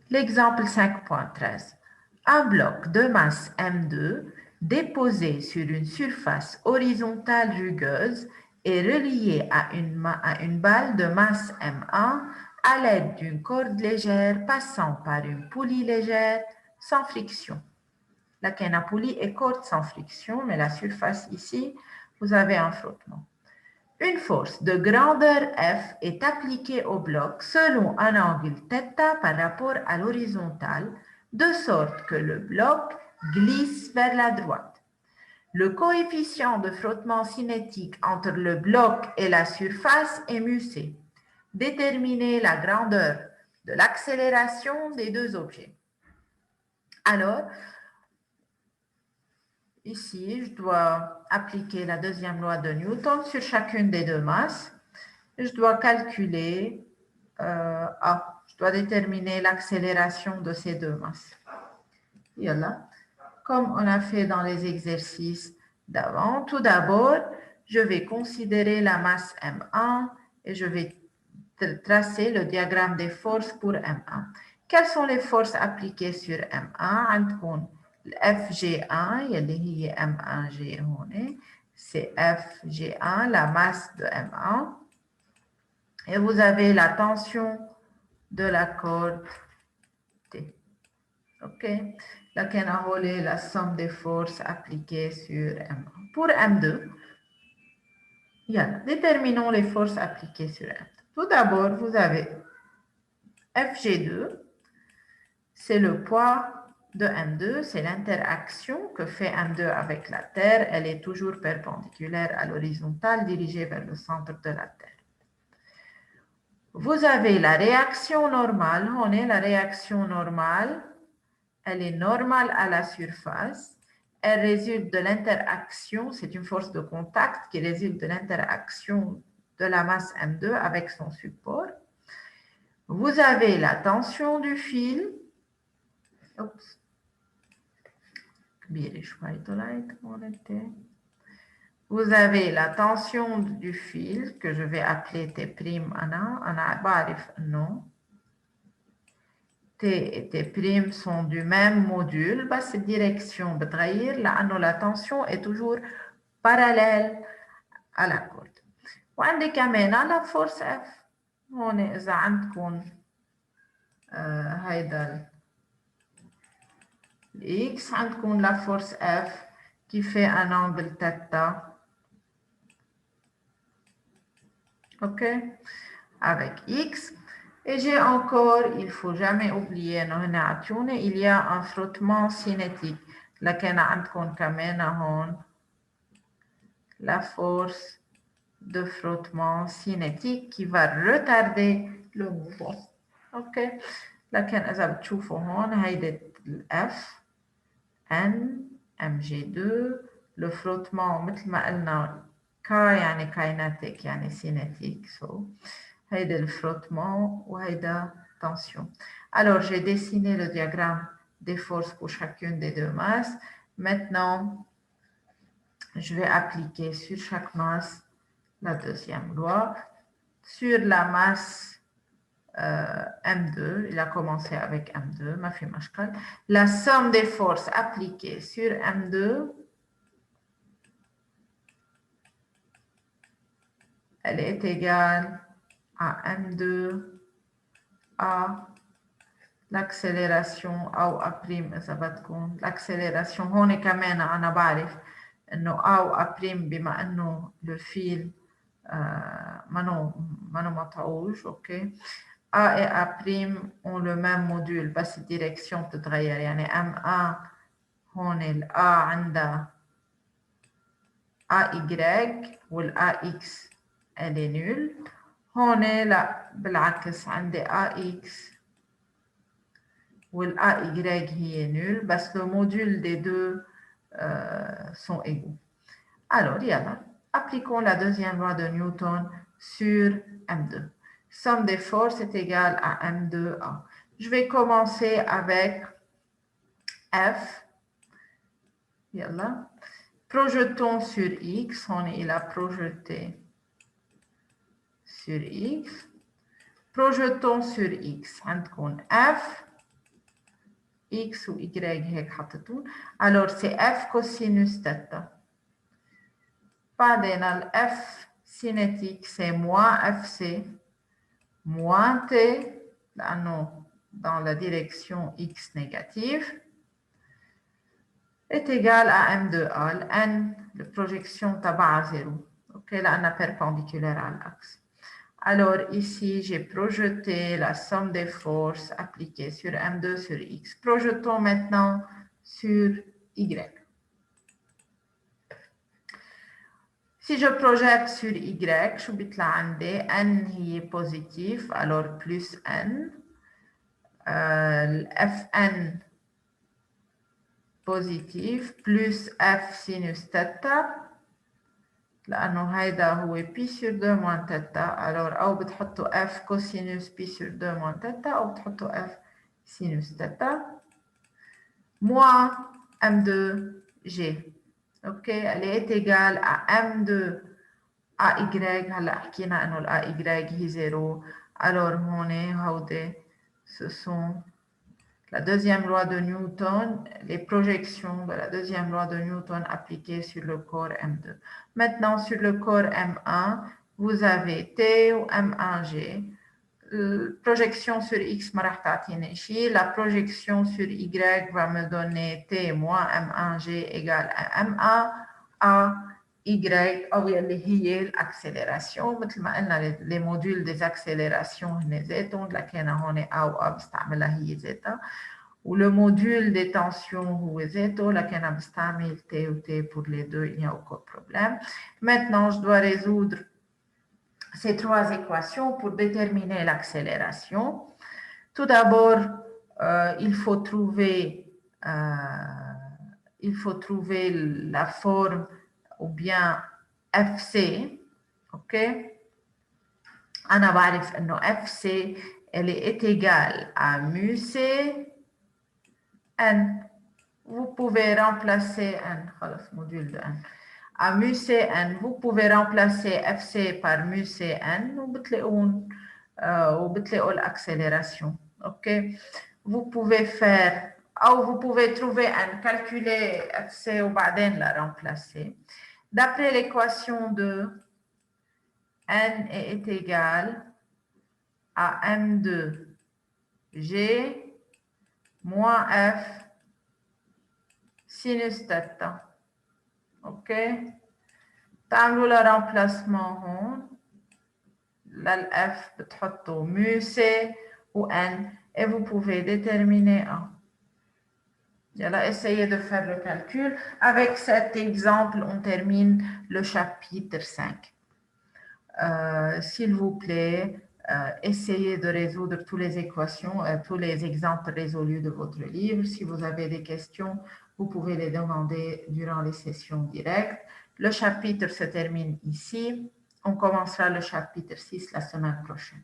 L'exemple 5.13. Un bloc de masse M2 déposé sur une surface horizontale rugueuse est relié à une balle de masse M1 à l'aide d'une corde légère passant par une poulie légère sans friction. La canne à poulie est corde sans friction, mais la surface ici, vous avez un frottement. Une force de grandeur F est appliquée au bloc selon un angle θ par rapport à l'horizontale, de sorte que le bloc glisse vers la droite. Le coefficient de frottement cinétique entre le bloc et la surface est μc. Déterminez la grandeur de l'accélération des deux objets. Alors, ici, je dois appliquer la deuxième loi de Newton sur chacune des deux masses. Je dois calculer, je dois déterminer l'accélération de ces deux masses. Voilà. Comme on a fait dans les exercices d'avant, tout d'abord, je vais considérer la masse M1 et je vais tracer le diagramme des forces pour M1. Quelles sont les forces appliquées sur M1 FG1 اللي هي M1G هون c'est FG1 la masse de M1 et vous avez la tension de la corde T. OK. La somme des forces appliquées sur M1. Pour M2, déterminons les forces appliquées sur M2. Tout d'abord, vous avez FG2, c'est le poids de M2, c'est l'interaction que fait M2 avec la Terre. Elle est toujours perpendiculaire à l'horizontale, dirigée vers le centre de la Terre. Vous avez la réaction normale. On est la réaction normale. Elle est normale à la surface. Elle résulte de l'interaction. C'est une force de contact qui résulte de l'interaction de la masse M2 avec son support. Vous avez la tension du fil. Oups. Vous avez la tension du fil que je vais appeler T'. T et T' sont du même module. Cette direction la tension est toujours parallèle à la corde. وعندي كمان la force F. هون إذا عندكم هيدا X, عندكم la force F qui fait un angle θ. OK? Avec X. Et j'ai encore, il ne faut jamais oublier, il y a un frottement cinétique. لكن عندكم كمان هون la force de frottement cinétique qui va retarder le mouvement. OK? لكن إذا بتشوفوا هون هيدا F N MG2 le frottement مثل ما قلنا K يعني kinetic يعني cinétique. هيدا le frottement ou هيدا tension. Alors, j'ai dessiné le diagramme des forces pour chacune des deux masses. Maintenant, je vais appliquer sur chaque masse la deuxième loi. Sur la masse M2, il a commencé avec M2, la somme des forces appliquées sur M2, elle est égale à M2 à l'accélération أو A' إذا بدكم l'accélération هون كمان أنا بعرف إنه A و A' بما إنه le fil منو مطعوج. OK. A et A' ont le même module بس الديركسيون بتتغير يعني M1 هون ال A عندها AY وال AX elle est nulle. هون لا بالعكس عندي AX وال AY هي nulle بس le module des deux sont égaux. Alors, appliquons la deuxième loi de Newton sur M2. Somme des forces est égale à M2A. Je vais commencer avec F. Projetons sur X. Il a projeté sur X. Projetons sur X. عندكم F X ou Y هيك حطيتون. Alors c'est F cosinus θ. بعدين ال F cinétique c'est moins FC moins T لأنه dans la direction X négative est égal à M2A. Le N, la projection tabac à 0. Ok, là, on a perpendiculaire à l'axe. Alors ici, j'ai projeté la somme des forces appliquées sur M2 sur X. Projetons maintenant sur Y. Si je projette sur Y, je vais N est positif, alors plus N. Fn positif plus F sinus θ لأنه هيدا هو بي sur 2 moins θ. alors أو بتحطوا F cosinus بي sur 2 moins θ أو بتحطوا F sinus θ moins M2G. ok, elle est égale à M2 AY. هلا حكينا إنه ال AY هي 0. alors هون هودي ce sont la deuxième loi de Newton, les projections de la deuxième loi de Newton appliquées sur le corps M2. Maintenant, sur le corps M1, vous avez T ou M1G. Projection sur X, la projection sur Y va me donner T moins M1G égale à M1 à Y أو اللي هي الأكسلراسيون. مثل ما قلنا les modules des accélérations هن ذاتهم لكن هون A و A بستعملها هي ذاتها. ولو module des tensions هو ذاته لكن أنا بستعمل T و T pour les deux, il n'y a aucun problème. Maintenant, je dois résoudre ces trois équations pour déterminer l'accélération. Tout d'abord, il faut trouver la forme ou bien FC. ok, أنا بعرف إنه FC elle est égale à mu C N. Vous pouvez remplacer N. خلاص module de N. À mu C N, vous pouvez remplacer FC par mu C N وبتلاقوا l'accélération. ok, vous pouvez faire ou vous pouvez trouver N, calculer FC وبعدين la remplacer. D'après l'équation de N est égal à M2G moins F sinus θ. ok, تعملوا le remplacement هون للF بتحطوا mu C ou N et vous pouvez déterminer A. Voilà, essayez de faire le calcul. Avec cet exemple, on termine le chapitre 5. S'il vous plaît, essayez de résoudre toutes les équations, tous les exemples résolus de votre livre. Si vous avez des questions, vous pouvez les demander durant les sessions directes. Le chapitre se termine ici. On commencera le chapitre 6 la semaine prochaine.